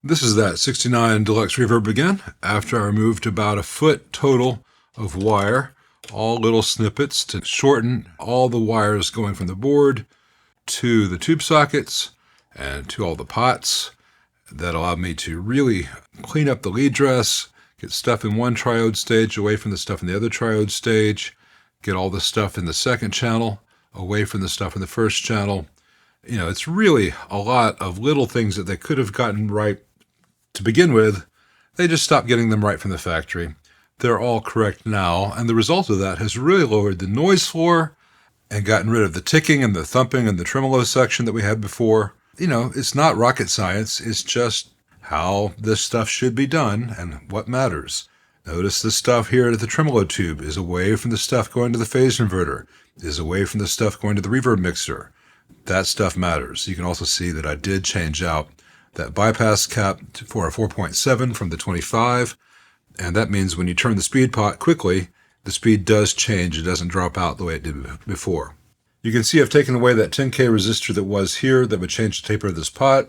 This is that 69 Deluxe Reverb again, after I removed about a foot total of wire, all little snippets to shorten all the wires going from the board to the tube sockets and to all the pots. That allowed me to really clean up the lead dress, get stuff in one triode stage away from the stuff in the other triode stage, get all the stuff in the second channel away from the stuff in the first channel. You know, it's really a lot of little things that they could have gotten right to begin with. They just stopped getting them right from the factory. They're all correct now, and the result of that has really lowered the noise floor and gotten rid of the ticking and the thumping and the tremolo section that we had before. You know, it's not rocket science. It's just how this stuff should be done and what matters. Notice the stuff here at the tremolo tube is away from the stuff going to the phase inverter, is away from the stuff going to the reverb mixer. That stuff matters. You can also see that I did change out that bypass cap for a 4.7 from the 25, and that means when you turn the speed pot quickly, the speed does change. It doesn't drop out the way it did before. You can see I've taken away that 10K resistor that was here that would change the taper of this pot.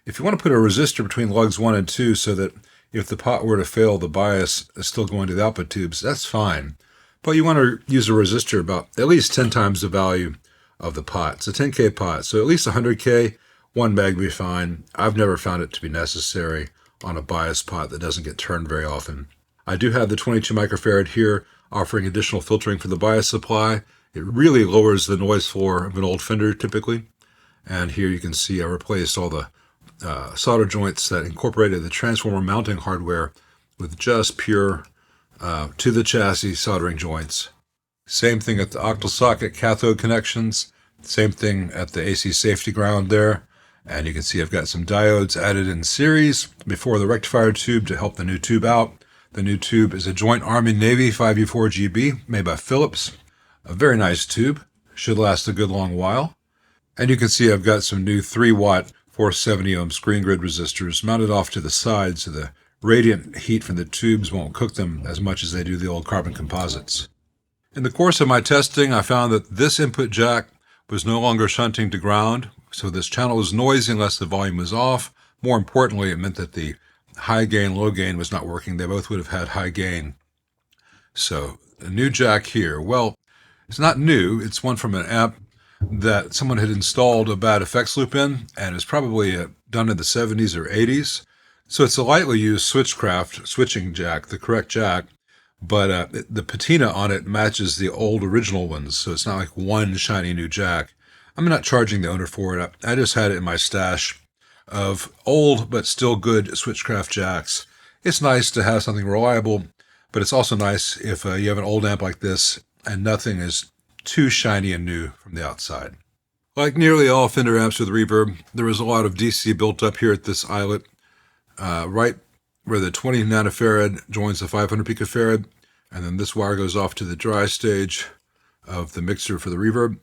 If you want to put a resistor between lugs 1 and 2 so that if the pot were to fail, the bias is still going to the output tubes, that's fine. But you want to use a resistor about at least 10 times the value of the pot. It's a 10K pot, so at least 100K, 1 meg would be fine. I've never found it to be necessary on a bias pot that doesn't get turned very often. I do have the 22 microfarad here offering additional filtering for the bias supply. It really lowers the noise floor of an old Fender typically. And here you can see I replaced all the solder joints that incorporated the transformer mounting hardware with just pure to the chassis soldering joints. Same thing at the octal socket cathode connections. Same thing at the AC safety ground there. And you can see I've got some diodes added in series before the rectifier tube to help the new tube out. The new tube is a Joint Army-Navy 5U4GB made by Philips. A very nice tube. Should last a good long while. And you can see I've got some new 3-watt 470 ohm screen grid resistors mounted off to the side so the radiant heat from the tubes won't cook them as much as they do the old carbon composites. In the course of my testing, I found that this input jack was no longer shunting to ground, so this channel was noisy unless the volume was off. More importantly, it meant that the high gain, low gain was not working. They both would have had high gain. So a new jack here. Well, it's not new. It's one from an amp that someone had installed a bad effects loop in, and it's probably done in the 70s or 80s. So it's a lightly used switchcraft switching jack, the correct jack, but the patina on it matches the old original ones, so it's not like one shiny new jack. I'm not charging the owner for it. I just had it in my stash of old but still good switchcraft jacks. It's nice to have something reliable, but it's also nice if you have an old amp like this and nothing is too shiny and new from the outside. Like nearly all Fender amps with reverb, there is a lot of DC built up here at this eyelet, right where the 20 nanofarad joins the 500 picofarad, and then this wire goes off to the dry stage of the mixer for the reverb.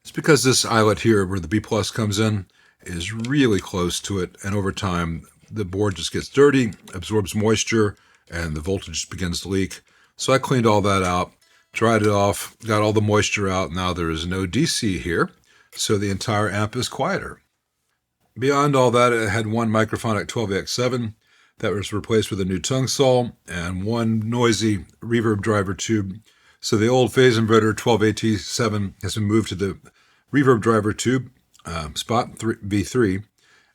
It's because this eyelet here, where the B plus comes in, is really close to it, and over time the board just gets dirty, absorbs moisture, and the voltage begins to leak. So I cleaned all that out, dried it off, got all the moisture out. Now there is no DC here, so the entire amp is quieter. Beyond all that, it had one microphonic 12AX7 that was replaced with a new tongue saw and one noisy reverb driver tube. So the old phase inverter 12AT7 has been moved to the reverb driver tube, spot V3,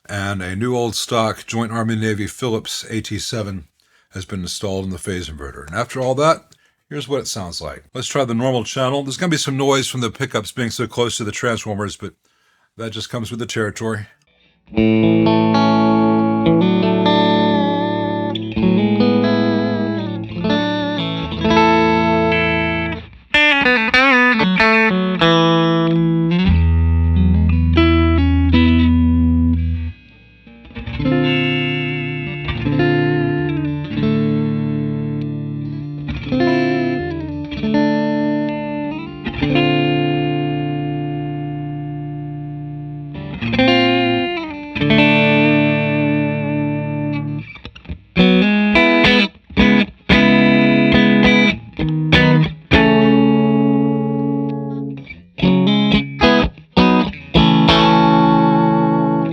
and a new old stock Joint Army-Navy Philips AT7 has been installed in the phase inverter. And after all that, here's what it sounds like. Let's try the normal channel. There's going to be some noise from the pickups being so close to the transformers, but that just comes with the territory.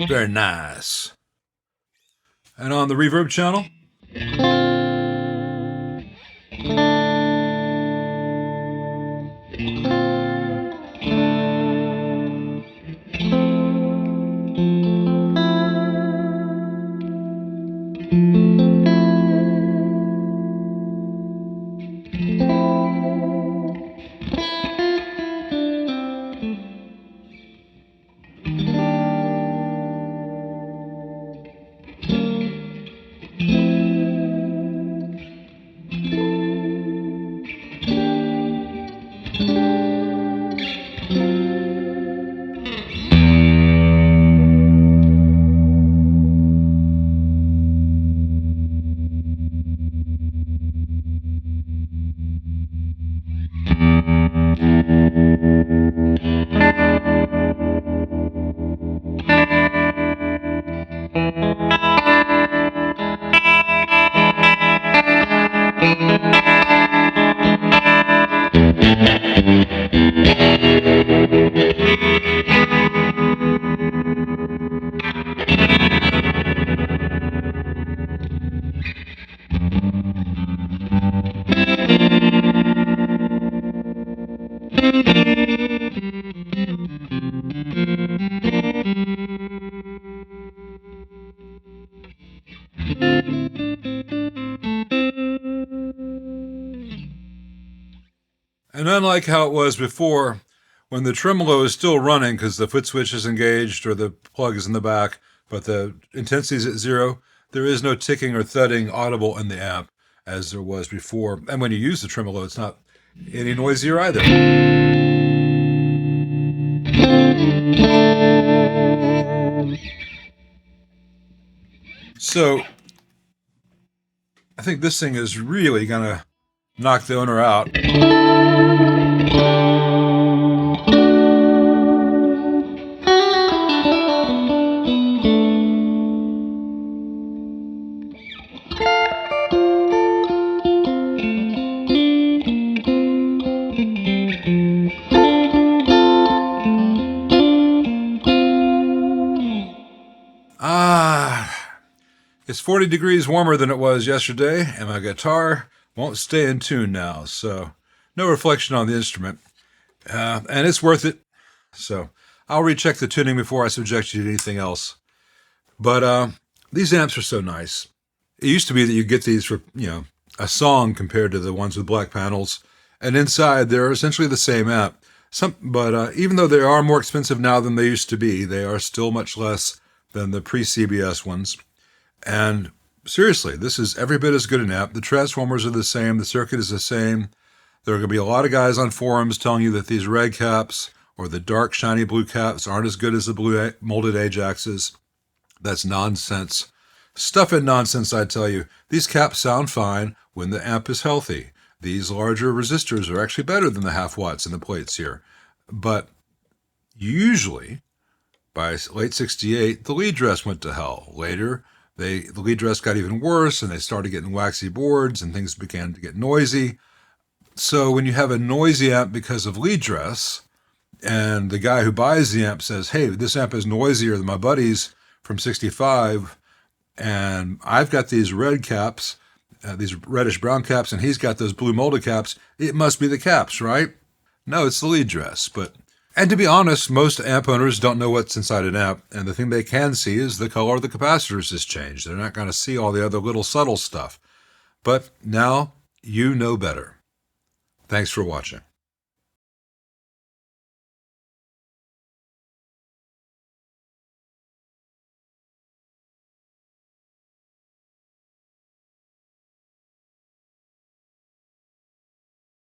Very nice. And on the reverb channel, and unlike how it was before, when the tremolo is still running because the foot switch is engaged or the plug is in the back, but the intensity is at 0, there is no ticking or thudding audible in the amp as there was before. And when you use the tremolo, it's not any noisier either. So I think this thing is really going to knock the owner out. It's 40 degrees warmer than it was yesterday, and my guitar won't stay in tune now, so no reflection on the instrument. And it's worth it, so I'll recheck the tuning before I subject you to anything else. But these amps are so nice. It used to be that you get these for, a song compared to the ones with black panels, and inside they're essentially the same amp. But even though they are more expensive now than they used to be, they are still much less than the pre-CBS ones. And seriously, this is every bit as good an amp. The transformers are the same. The circuit is the same. There are going to be a lot of guys on forums telling you that these red caps or the dark shiny blue caps aren't as good as the blue molded Ajaxes. That's nonsense. Stuff and nonsense, I tell you. These caps sound fine when the amp is healthy. These larger resistors are actually better than the half watts in the plates here. But usually, by late 68, the lead dress went to hell. Later, the lead dress got even worse, and they started getting waxy boards, and things began to get noisy. So when you have a noisy amp because of lead dress, and the guy who buys the amp says, hey, this amp is noisier than my buddies from 65, and I've got these red caps, these reddish-brown caps, and he's got those blue molded caps, it must be the caps, right? No, it's the lead dress, And to be honest, most amp owners don't know what's inside an amp, and the thing they can see is the color of the capacitors has changed. They're not going to see all the other little subtle stuff. But now you know better. Thanks for watching.